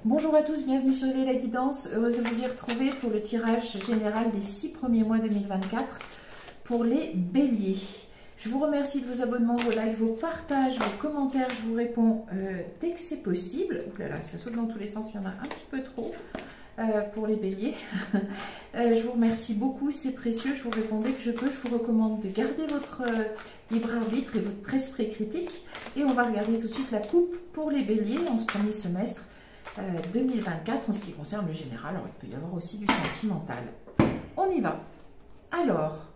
Bonjour à tous, bienvenue sur la guidance. Heureuse de vous y retrouver pour le tirage général des 6 premiers mois 2024 pour les béliers. Je vous remercie de vos abonnements, vos likes, vos partages, vos commentaires. Je vous réponds dès que c'est possible. Ouh là là, ça saute dans tous les sens, il y en a un petit peu trop pour les béliers. Je vous remercie beaucoup, c'est précieux. Je vous réponds dès que je peux. Je vous recommande de garder votre libre arbitre et votre esprit critique. Et on va regarder tout de suite la coupe pour les béliers en ce premier semestre 2024 en ce qui concerne le général. Alors, il peut y avoir aussi du sentimental. On y va. Alors,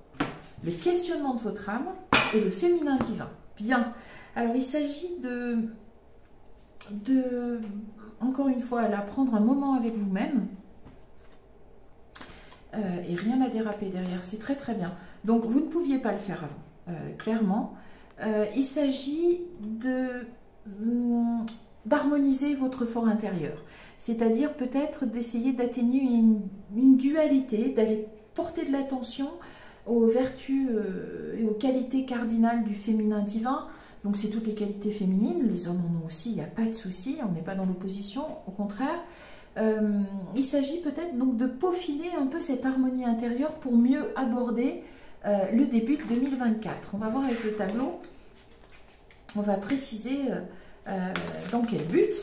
le questionnement de votre âme et le féminin divin. Bien. Alors, il s'agit de encore une fois, là, prendre un moment avec vous-même. Et rien à déraper derrière. C'est très, très bien. Donc, vous ne pouviez pas le faire avant, clairement. Il s'agit d'harmoniser votre fort intérieur, c'est-à-dire peut-être d'essayer d'atténuer une dualité, d'aller porter de l'attention aux vertus et aux qualités cardinales du féminin divin. Donc c'est toutes les qualités féminines, les hommes en ont aussi, il n'y a pas de souci, on n'est pas dans l'opposition, au contraire. Il s'agit peut-être donc de peaufiner un peu cette harmonie intérieure pour mieux aborder le début de 2024. On va voir avec le tableau, on va préciser dans quel but.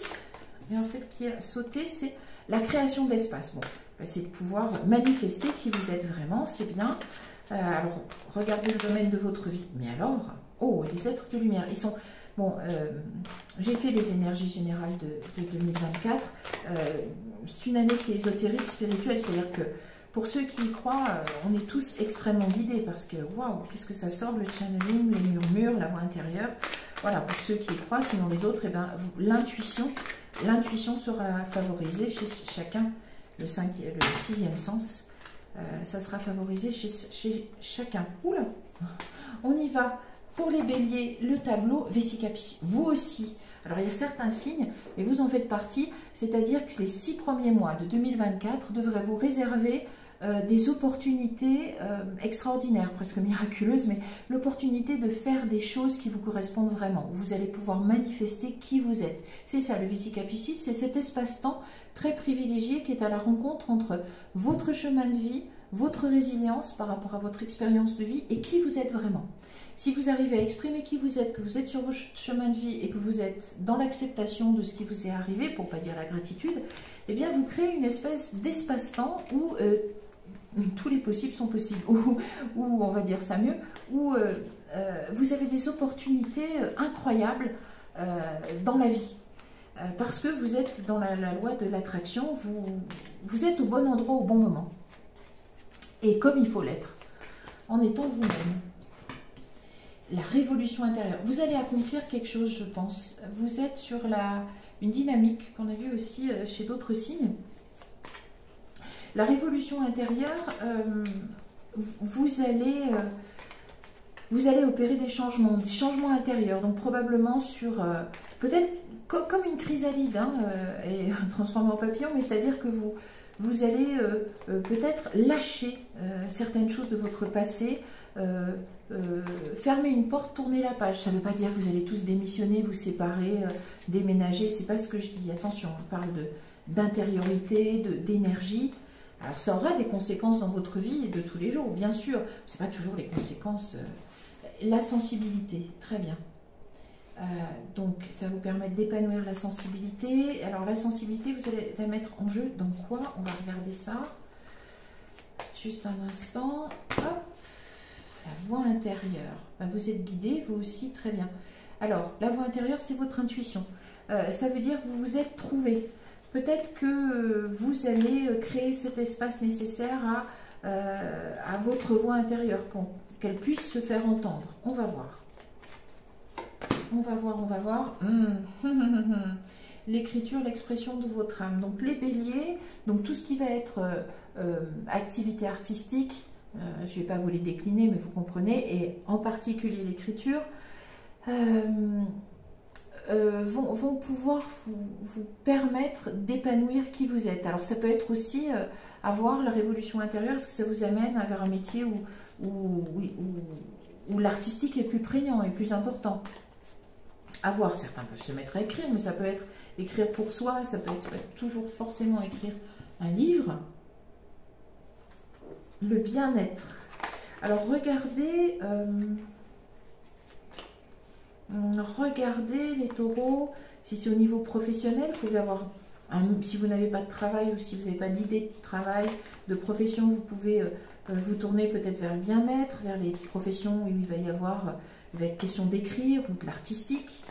Et alors, celle qui a sauté, c'est la création d'espace. Bon, c'est de pouvoir manifester qui vous êtes vraiment, c'est bien. Alors, regardez le domaine de votre vie. Mais alors, oh, les êtres de lumière, ils sont... Bon, j'ai fait les énergies générales de 2024. C'est une année qui est ésotérique, spirituelle, c'est-à-dire que pour ceux qui y croient, on est tous extrêmement guidés parce que, waouh, qu'est-ce que ça sort, le channeling, les murmures, la voix intérieure. Voilà, pour ceux qui y croient, sinon les autres, eh ben, l'intuition sera favorisée chez chacun, le sixième sens, ça sera favorisé chez chacun. Oula, on y va. Pour les béliers, le tableau Vesica Piscis, vous aussi. Alors, il y a certains signes, et vous en faites partie, c'est-à-dire que les 6 premiers mois de 2024 devraient vous réserver des opportunités extraordinaires, presque miraculeuses, mais l'opportunité de faire des choses qui vous correspondent vraiment. Vous allez pouvoir manifester qui vous êtes. C'est ça, le Vesica Piscis, c'est cet espace-temps très privilégié qui est à la rencontre entre votre chemin de vie, votre résilience par rapport à votre expérience de vie et qui vous êtes vraiment. Si vous arrivez à exprimer qui vous êtes, que vous êtes sur votre chemin de vie et que vous êtes dans l'acceptation de ce qui vous est arrivé, pour ne pas dire la gratitude, eh bien vous créez une espèce d'espace-temps où tous les possibles sont possibles, ou on va dire ça mieux, où vous avez des opportunités incroyables dans la vie. Parce que vous êtes dans la loi de l'attraction, vous êtes au bon endroit au bon moment. Et comme il faut l'être, en étant vous-même. La révolution intérieure. Vous allez accomplir quelque chose, je pense. Vous êtes sur une dynamique qu'on a vue aussi chez d'autres signes. La révolution intérieure, vous allez opérer des changements intérieurs. Donc probablement sur, peut-être comme une chrysalide, hein, et transformée en papillon, mais c'est-à-dire que vous allez peut-être lâcher certaines choses de votre passé, fermer une porte, tourner la page. Ça ne veut pas dire que vous allez tous démissionner, vous séparer, déménager, c'est pas ce que je dis. Attention, on parle d'intériorité, d'énergie. Alors ça aura des conséquences dans votre vie de tous les jours, bien sûr. C'est pas toujours les conséquences. La sensibilité, très bien. Donc ça vous permet d'épanouir la sensibilité. Alors la sensibilité, vous allez la mettre en jeu dans quoi? On va regarder ça. Juste un instant. Hop. La voix intérieure. Ben, vous êtes guidé, vous aussi, très bien. Alors, la voix intérieure, c'est votre intuition. Ça veut dire que vous vous êtes trouvé. Peut-être que vous allez créer cet espace nécessaire à votre voix intérieure, qu'elle puisse se faire entendre. On va voir. On va voir, on va voir. L'écriture, l'expression de votre âme. Donc, les béliers, donc tout ce qui va être activité artistique, je ne vais pas vous les décliner, mais vous comprenez, et en particulier l'écriture, vont pouvoir vous permettre d'épanouir qui vous êtes. Alors ça peut être aussi avoir la révolution intérieure, parce que ça vous amène vers un métier où l'artistique est plus prégnant et plus important. À voir, certains peuvent se mettre à écrire, mais ça peut être écrire pour soi, ça peut être pas toujours forcément écrire un livre. Le bien-être. Alors regardez, regardez les taureaux, si c'est au niveau professionnel, vous pouvez avoir, si vous n'avez pas de travail ou si vous n'avez pas d'idée de travail, de profession, vous pouvez vous tourner peut-être vers le bien-être, vers les professions où il va y avoir, il va être question d'écrire ou de l'artistique.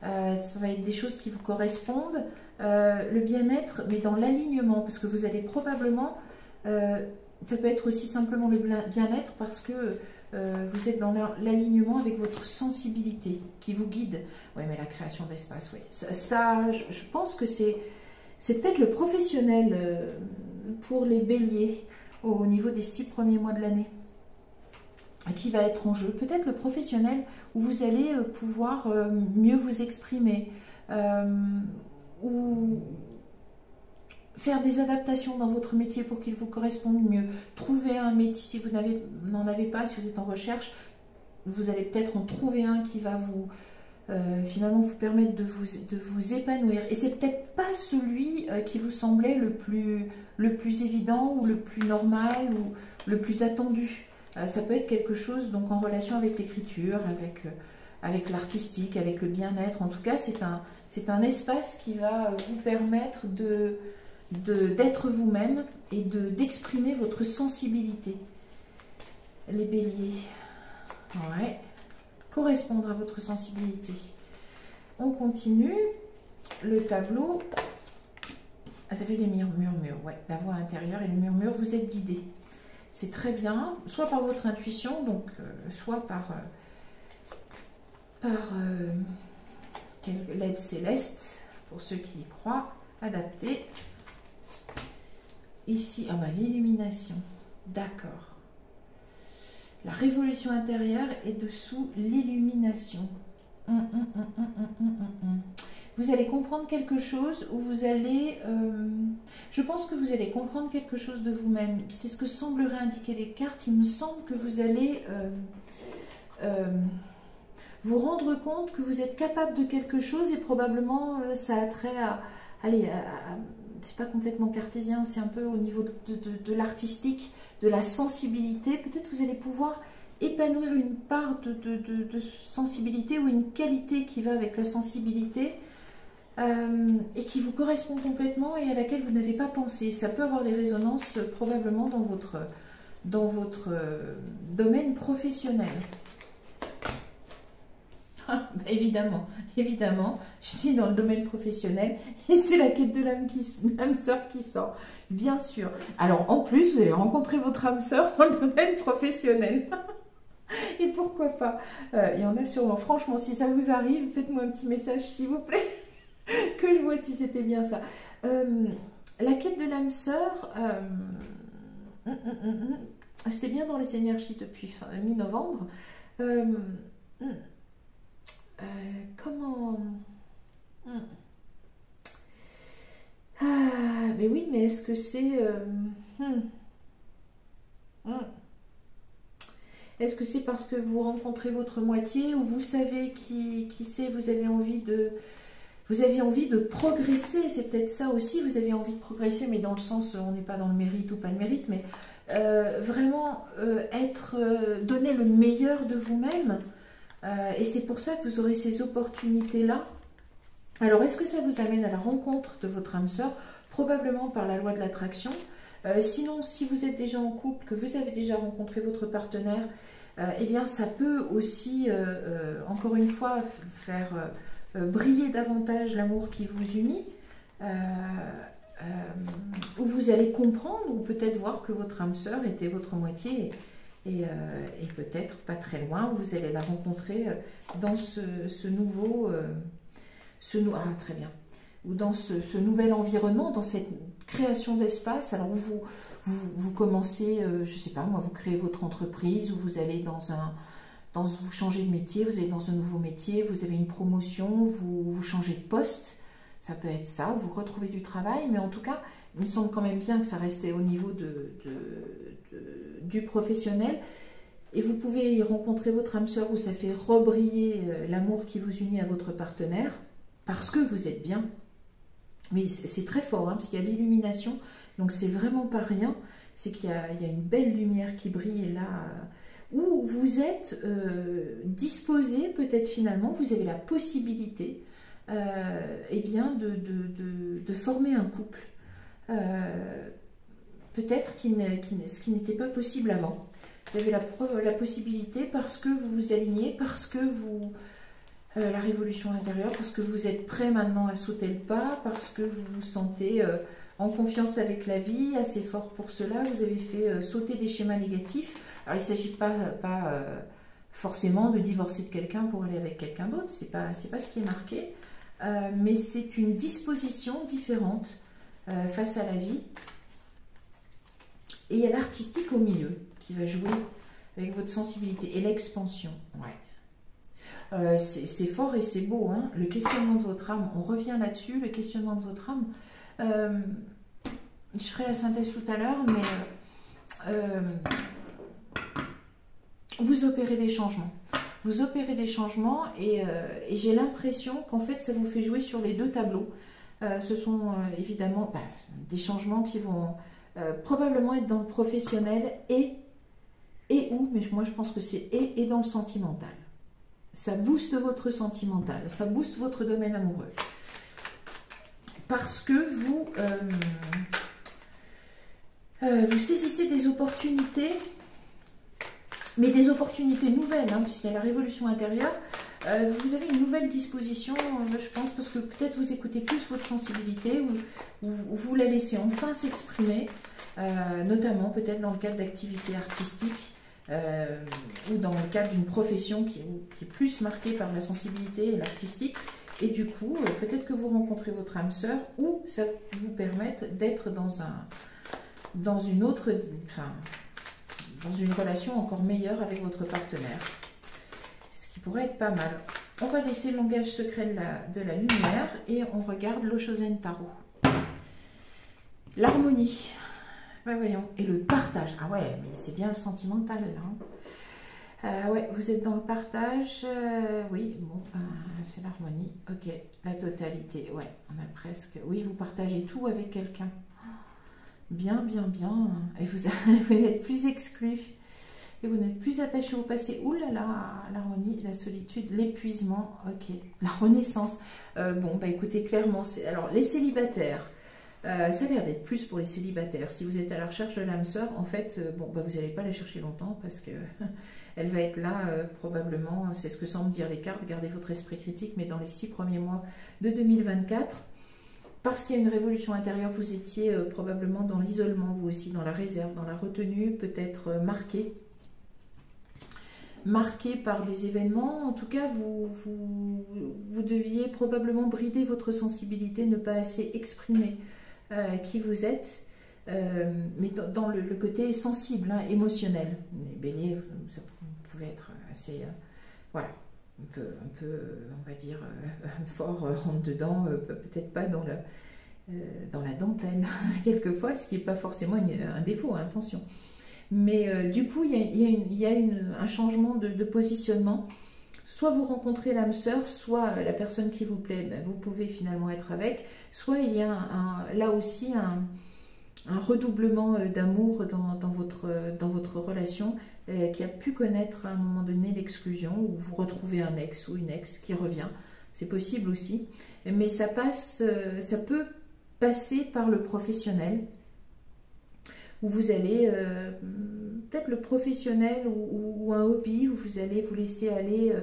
Ça va être des choses qui vous correspondent. Le bien-être, mais dans l'alignement, parce que vous allez probablement, ça peut être aussi simplement le bien-être parce que vous êtes dans l'alignement avec votre sensibilité qui vous guide. Oui, mais la création d'espace, oui. Ça, je pense que c'est peut-être le professionnel pour les béliers au niveau des 6 premiers mois de l'année qui va être en jeu. Peut-être le professionnel où vous allez pouvoir mieux vous exprimer ou faire des adaptations dans votre métier pour qu'il vous corresponde mieux. Trouver un métier, si vous n'en avez pas, si vous êtes en recherche, vous allez peut-être en trouver un qui va vous finalement vous permettre de vous épanouir. Et c'est peut-être pas celui qui vous semblait le plus évident ou le plus normal ou le plus attendu. Ça peut être quelque chose donc en relation avec l'écriture, avec l'artistique, avec le bien-être. En tout cas, c'est un espace qui va vous permettre d'être vous-même et d'exprimer votre sensibilité. Les béliers, ouais, correspondre à votre sensibilité. On continue. Le tableau, ça fait les murmures, ouais, la voix intérieure et les murmures, vous êtes guidé. C'est très bien, soit par votre intuition, donc soit par l'aide céleste, pour ceux qui y croient, adapté. Ici, ah bah, l'illumination, d'accord. La révolution intérieure est dessous l'illumination. Vous allez comprendre quelque chose où vous allez... je pense que vous allez comprendre quelque chose de vous-même. C'est ce que sembleraient indiquer les cartes. Il me semble que vous allez vous rendre compte que vous êtes capable de quelque chose et probablement ça a trait à... Allez, c'est pas complètement cartésien, c'est un peu au niveau de l'artistique, de la sensibilité. Peut-être que vous allez pouvoir épanouir une part de sensibilité ou une qualité qui va avec la sensibilité et qui vous correspond complètement et à laquelle vous n'avez pas pensé. Ça peut avoir des résonances probablement dans votre domaine professionnel. Ah, bah évidemment, je suis dans le domaine professionnel et c'est la quête de l'âme sœur qui sort, bien sûr. Alors en plus, vous allez rencontrer votre âme sœur dans le domaine professionnel. Et pourquoi pas, il y en a sûrement. Franchement, si ça vous arrive, faites-moi un petit message s'il vous plaît, que je vois si c'était bien ça. La quête de l'âme sœur, c'était bien dans les énergies depuis mi-novembre. Comment... mais oui, mais est-ce que c'est... Est-ce que c'est parce que vous rencontrez votre moitié ou vous savez qui c'est, vous avez envie de progresser, c'est peut-être ça aussi, vous avez envie de progresser, mais dans le sens, on n'est pas dans le mérite ou pas le mérite, mais vraiment donner le meilleur de vous-même. Et c'est pour ça que vous aurez ces opportunités-là. Alors, est-ce que ça vous amène à la rencontre de votre âme sœur? Probablement par la loi de l'attraction. Sinon, si vous êtes déjà en couple, que vous avez déjà rencontré votre partenaire, eh bien, ça peut aussi, encore une fois, faire briller davantage l'amour qui vous unit, où vous allez comprendre ou peut-être voir que votre âme sœur était votre moitié et peut-être pas très loin, vous allez la rencontrer dans ce nouveau... ah, très bien. Ou dans ce nouvel environnement, dans cette création d'espace, alors où vous commencez, je ne sais pas moi, vous créez votre entreprise, ou vous allez vous changez de métier, vous allez dans un nouveau métier, vous avez une promotion, vous changez de poste, ça peut être ça, vous retrouvez du travail, mais en tout cas, il me semble quand même bien que ça restait au niveau du professionnel. Et vous pouvez y rencontrer votre âme sœur où ça fait rebriller l'amour qui vous unit à votre partenaire, parce que vous êtes bien. Mais c'est très fort, hein, parce qu'il y a l'illumination, donc c'est vraiment pas rien. C'est qu'il y a une belle lumière qui brille là, où vous êtes disposé, peut-être finalement, vous avez la possibilité eh bien de former un couple. Peut-être ce qui n'était pas possible avant. Vous avez la possibilité parce que vous vous alignez, parce que vous... la révolution intérieure, parce que vous êtes prêt maintenant à sauter le pas, parce que vous vous sentez en confiance avec la vie, assez fort pour cela. Vous avez fait sauter des schémas négatifs. Alors, il ne s'agit pas forcément de divorcer de quelqu'un pour aller avec quelqu'un d'autre. C'est pas ce qui est marqué. Mais c'est une disposition différente face à la vie. Et il y a l'artistique au milieu qui va jouer avec votre sensibilité et l'expansion. Ouais. C'est fort et c'est beau, hein. Le questionnement de votre âme, on revient là-dessus, le questionnement de votre âme. Je ferai la synthèse tout à l'heure, mais vous opérez des changements. Vous opérez des changements et j'ai l'impression qu'en fait, ça vous fait jouer sur les deux tableaux. Ce sont évidemment des changements qui vont probablement être dans le professionnel et où, mais moi je pense que c'est et dans le sentimental. Ça booste votre sentimental, ça booste votre domaine amoureux. Parce que vous saisissez des opportunités, mais des opportunités nouvelles, hein, puisqu'il y a la révolution intérieure. Vous avez une nouvelle disposition, je pense, parce que peut-être vous écoutez plus votre sensibilité, ou vous la laissez enfin s'exprimer, notamment peut-être dans le cadre d'activités artistiques, ou dans le cadre d'une profession qui est plus marquée par la sensibilité et l'artistique. Et du coup, peut-être que vous rencontrez votre âme sœur, ou ça vous permette d'être dans une autre, dans une relation encore meilleure avec votre partenaire. Ce qui pourrait être pas mal. On va laisser le langage secret de la lumière et on regarde l'Oshozen Tarot. L'harmonie. Ouais, voyons. Et le partage. Ah ouais, mais c'est bien le sentimental là. Ouais, vous êtes dans le partage. Oui, bon, c'est l'harmonie. Ok, la totalité. Ouais, on a presque... Oui, vous partagez tout avec quelqu'un. Bien, bien, bien. Et vous n'êtes plus exclu. Et vous n'êtes plus attaché au passé. Ouh là là, l'harmonie, la solitude, l'épuisement. Ok, la renaissance. Bon, bah écoutez, clairement, alors les célibataires, ça a l'air d'être plus pour les célibataires. Si vous êtes à la recherche de l'âme sœur, en fait, bon, bah vous n'allez pas la chercher longtemps parce que elle va être là probablement, c'est ce que semblent dire les cartes, gardez votre esprit critique, mais dans les 6 premiers mois de 2024. Parce qu'il y a une révolution intérieure, vous étiez probablement dans l'isolement, vous aussi, dans la réserve, dans la retenue, peut-être marqué par des événements. En tout cas, vous deviez probablement brider votre sensibilité, ne pas assez exprimer qui vous êtes, mais dans le côté sensible, hein, émotionnel. Les béliers, ça pouvait être assez... voilà. Un peu, on va dire, fort rentre dedans, peut-être pas dans la dentelle, quelquefois, ce qui n'est pas forcément un défaut, hein, attention. Mais du coup, il y a un changement de positionnement. Soit vous rencontrez l'âme sœur, soit la personne qui vous plaît, ben, vous pouvez finalement être avec, soit il y a là aussi un redoublement d'amour dans votre relation, qui a pu connaître à un moment donné l'exclusion, ou vous retrouvez un ex ou une ex qui revient, c'est possible aussi, mais ça peut passer par le professionnel, où vous allez, peut-être le professionnel ou un hobby, où vous allez vous laisser aller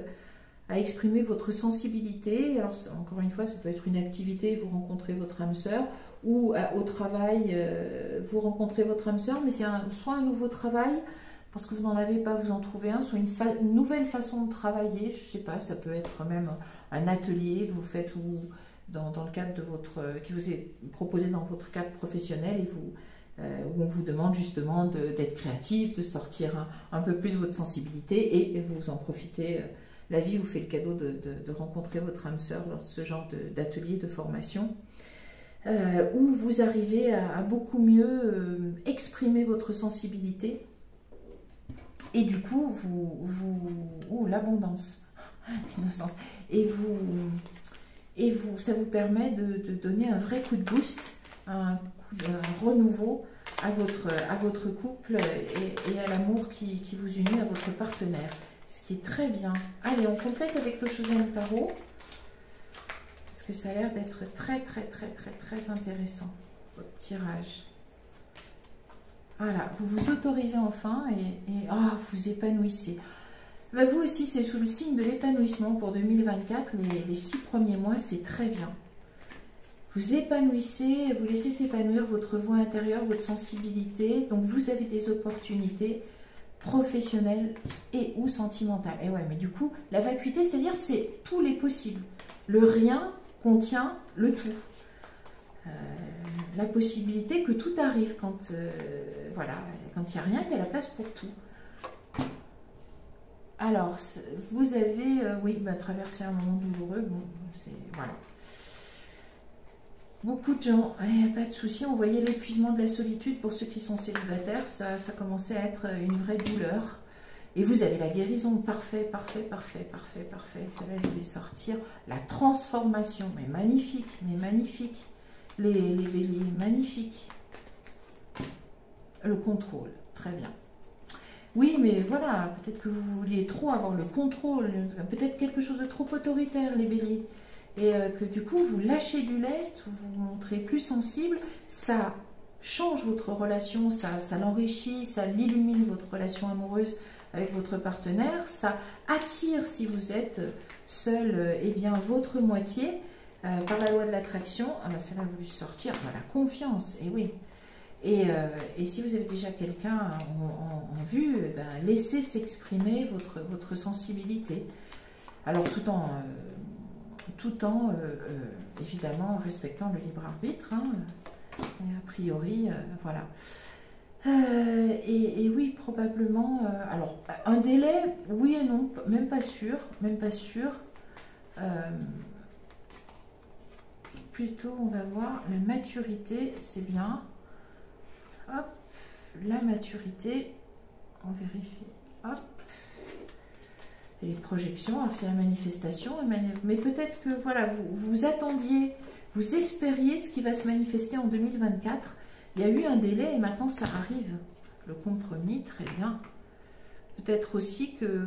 à exprimer votre sensibilité. Alors encore une fois, ça peut être une activité, vous rencontrez votre âme sœur, ou au travail, vous rencontrez votre âme sœur, mais c'est soit un nouveau travail, parce que vous n'en avez pas, vous en trouvez un, soit une nouvelle façon de travailler, je ne sais pas, ça peut être même un atelier que vous faites ou dans le cadre de qui vous est proposé dans votre cadre professionnel, et où on vous demande justement d'être créatif, de sortir un peu plus votre sensibilité, et vous en profitez. La vie vous fait le cadeau de rencontrer votre âme sœur lors de ce genre d'atelier, de formation, où vous arrivez à beaucoup mieux exprimer votre sensibilité, Et du coup, oh, l'abondance, l'innocence. Ça vous permet de donner un vrai coup de boost, un renouveau à votre couple et à l'amour qui vous unit à votre partenaire. Ce qui est très bien. Allez, on complète avec le Chosen Tarot. Parce que ça a l'air d'être très intéressant, votre tirage. Voilà, vous vous autorisez enfin et vous épanouissez. Bah, vous aussi, c'est sous le signe de l'épanouissement pour 2024. Les 6 premiers mois, c'est très bien. Vous épanouissez, vous laissez s'épanouir votre voix intérieure, votre sensibilité. Donc, vous avez des opportunités professionnelles et ou sentimentales. Et ouais, mais du coup, la vacuité, c'est-à-dire, c'est tous les possibles. Le rien contient le tout. La possibilité que tout arrive quand voilà, quand il n'y a rien, il y a la place pour tout. Alors, vous avez, oui, traversé un moment douloureux, bon, voilà. Beaucoup de gens, il n'y a pas de souci, on voyait l'épuisement de la solitude pour ceux qui sont célibataires, ça commençait à être une vraie douleur. Et vous avez la guérison, parfait. Ça va, je vais sortir. La transformation, mais magnifique. Les béliers, magnifique. Le contrôle, très bien. Oui, mais voilà, peut-être que vous vouliez trop avoir le contrôle, peut-être quelque chose de trop autoritaire, les béliers. Et que du coup, vous lâchez du lest, vous vous montrez plus sensible, ça change votre relation, ça l'enrichit, ça l'illumine, votre relation amoureuse avec votre partenaire, ça attire, si vous êtes seul, eh bien, votre moitié, par la loi de l'attraction. Ah ben, celle-là a voulu sortir, voilà, confiance, et oui. Et si vous avez déjà quelqu'un en vue, eh ben, laissez s'exprimer votre sensibilité. Alors, tout en évidemment, respectant le libre arbitre, hein, et a priori, voilà. Et oui, probablement, alors, un délai, oui et non, même pas sûr, plutôt, on va voir, la maturité, c'est bien. Hop, la maturité, on vérifie, hop, et les projections, c'est la manifestation, mais peut-être que voilà, vous attendiez, vous espériez ce qui va se manifester en 2024, il y a eu un délai et maintenant ça arrive, le compromis, très bien. Peut-être aussi que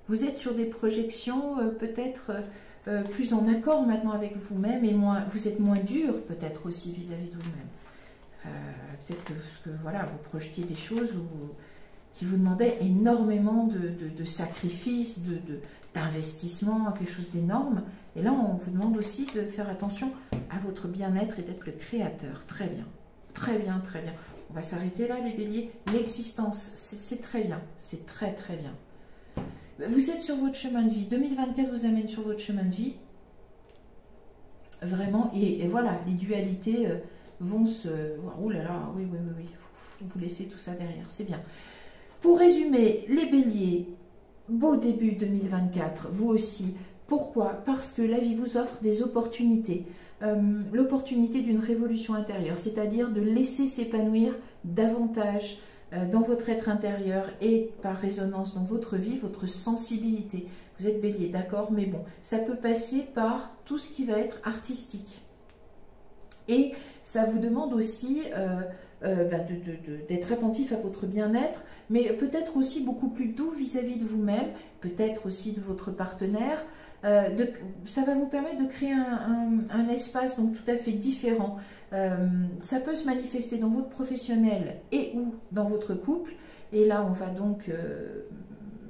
vous êtes sur des projections peut-être plus en accord maintenant avec vous-même et vous êtes moins dur peut-être aussi vis-à-vis de vous-même. Peut-être que voilà, vous projetiez des choses qui vous demandaient énormément de sacrifices, d'investissement, quelque chose d'énorme. Et là, on vous demande aussi de faire attention à votre bien-être et d'être le créateur. Très bien, très bien. On va s'arrêter là, les béliers. L'existence, c'est très bien, c'est très bien. Vous êtes sur votre chemin de vie. 2024 vous amène sur votre chemin de vie. Vraiment, et voilà, les dualités vont se... Oh là là, oui. Vous laissez tout ça derrière, c'est bien. Pour résumer, les béliers, beau début 2024, vous aussi. Pourquoi? Parce que la vie vous offre des opportunités. L'opportunité d'une révolution intérieure, c'est-à-dire de laisser s'épanouir davantage dans votre être intérieur et par résonance dans votre vie, votre sensibilité. Vous êtes bélier, d'accord, mais bon, ça peut passer par tout ce qui va être artistique. Et ça vous demande aussi d'être attentif à votre bien-être, mais peut-être aussi beaucoup plus doux vis-à-vis de vous-même, peut-être aussi de votre partenaire. Ça va vous permettre de créer un espace donc tout à fait différent. Ça peut se manifester dans votre professionnel et ou dans votre couple. Et là, on va donc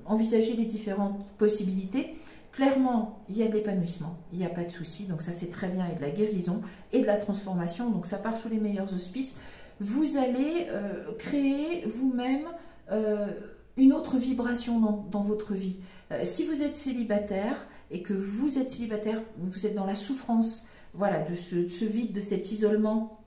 envisager les différentes possibilités. Clairement, il y a de l'épanouissement, il n'y a pas de souci. Donc ça, c'est très bien. Et de la guérison et de la transformation. Donc ça part sous les meilleurs auspices. Vous allez créer vous-même une autre vibration dans votre vie. Si vous êtes célibataire et que vous êtes célibataire, vous êtes dans la souffrance, voilà, de ce vide, de cet isolement,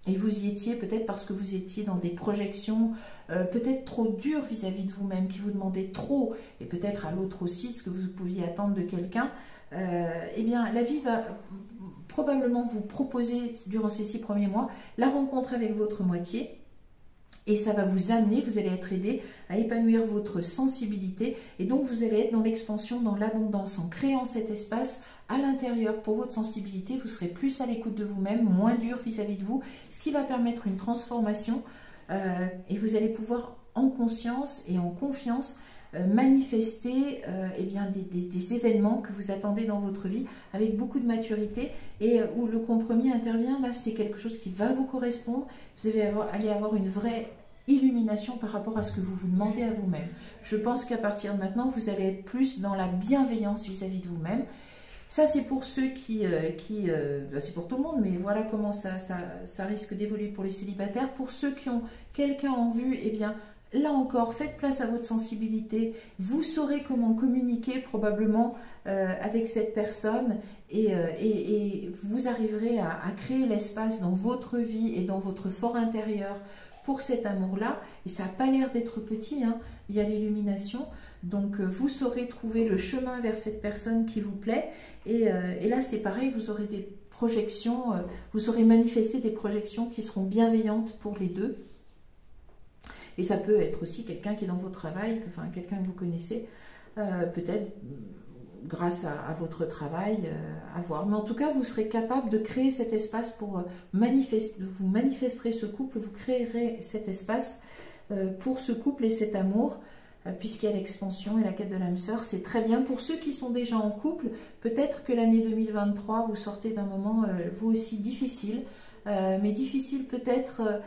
et vous y étiez peut-être parce que vous étiez dans des projections peut-être trop dures vis-à-vis de vous-même, qui vous demandaient trop, et peut-être à l'autre aussi ce que vous pouviez attendre de quelqu'un, eh bien la vie va probablement vous proposer durant ces 6 premiers mois la rencontre avec votre moitié, Et ça va vous amener, vous allez être aidé à épanouir votre sensibilité. Et donc, vous allez être dans l'expansion, dans l'abondance. En créant cet espace à l'intérieur pour votre sensibilité, vous serez plus à l'écoute de vous-même, moins dur vis-à-vis de vous, ce qui va permettre une transformation. Et vous allez pouvoir, en conscience et en confiance, manifester eh bien, des événements que vous attendez dans votre vie avec beaucoup de maturité et où le compromis intervient. Là, c'est quelque chose qui va vous correspondre. Vous allez avoir une vraie illumination par rapport à ce que vous vous demandez à vous-même. Je pense qu'à partir de maintenant, vous allez être plus dans la bienveillance vis-à-vis de vous-même. Ça, c'est pour ceux c'est pour tout le monde, mais voilà comment ça risque d'évoluer pour les célibataires. Pour ceux qui ont quelqu'un en vue, eh bien, là encore, faites place à votre sensibilité. Vous saurez comment communiquer probablement avec cette personne et vous arriverez à créer l'espace dans votre vie et dans votre fort intérieur pour cet amour-là. Et ça n'a pas l'air d'être petit, hein. Il y a l'illumination. Donc, vous saurez trouver le chemin vers cette personne qui vous plaît. Et là, c'est pareil, vous aurez des projections, vous saurez manifester des projections qui seront bienveillantes pour les deux. Et ça peut être aussi quelqu'un qui est dans votre travail, enfin quelqu'un que vous connaissez, peut-être grâce à votre travail, à voir. Mais en tout cas, vous serez capable de créer cet espace pour vous manifesterez ce couple, vous créerez cet espace pour ce couple et cet amour, puisqu'il y a l'expansion et la quête de l'âme sœur, c'est très bien. Pour ceux qui sont déjà en couple, peut-être que l'année 2023, vous sortez d'un moment, vous aussi, difficile, mais difficile peut-être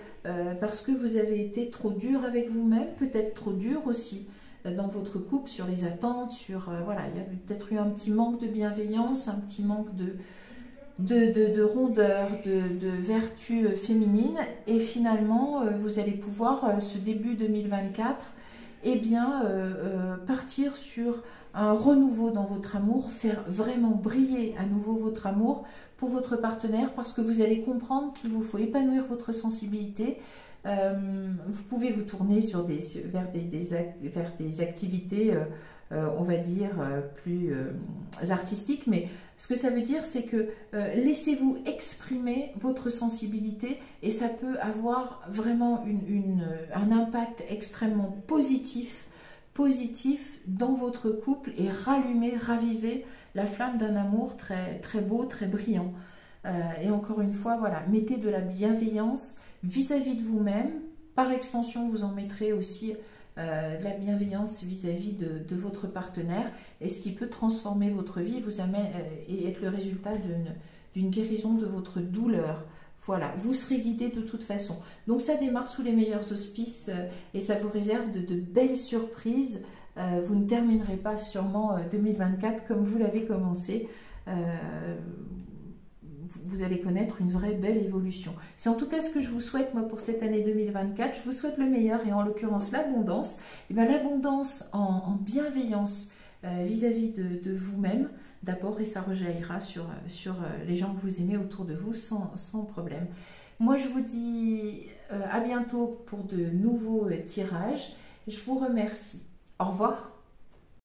parce que vous avez été trop dur avec vous-même, peut-être trop dur aussi dans votre couple, sur les attentes, voilà, il y a peut-être eu un petit manque de bienveillance, un petit manque de rondeur, de vertu féminine, et finalement, vous allez pouvoir, ce début 2024, eh bien, partir sur un renouveau dans votre amour, faire vraiment briller à nouveau votre amour pour votre partenaire, parce que vous allez comprendre qu'il vous faut épanouir votre sensibilité. Vous pouvez vous tourner vers des activités, on va dire, plus artistiques, mais ce que ça veut dire, c'est que laissez-vous exprimer votre sensibilité et ça peut avoir vraiment un impact extrêmement positif dans votre couple et raviver la flamme d'un amour très, très beau, très brillant. Et encore une fois, voilà, mettez de la bienveillance vis-à-vis de vous-même. Par extension, vous en mettrez aussi de la bienveillance vis-à-vis de votre partenaire, et ce qui peut transformer votre vie et être le résultat d'une guérison de votre douleur. Voilà, vous serez guidé de toute façon. Donc ça démarre sous les meilleurs auspices et ça vous réserve de belles surprises. Vous ne terminerez pas sûrement 2024 comme vous l'avez commencé. Vous allez connaître une vraie belle évolution. C'est en tout cas ce que je vous souhaite moi pour cette année 2024. Je vous souhaite le meilleur et en l'occurrence l'abondance. Et bien l'abondance en bienveillance vis-à-vis de vous-même d'abord, et ça rejaillira sur les gens que vous aimez autour de vous sans problème. Moi je vous dis à bientôt pour de nouveaux tirages. Je vous remercie. Au revoir.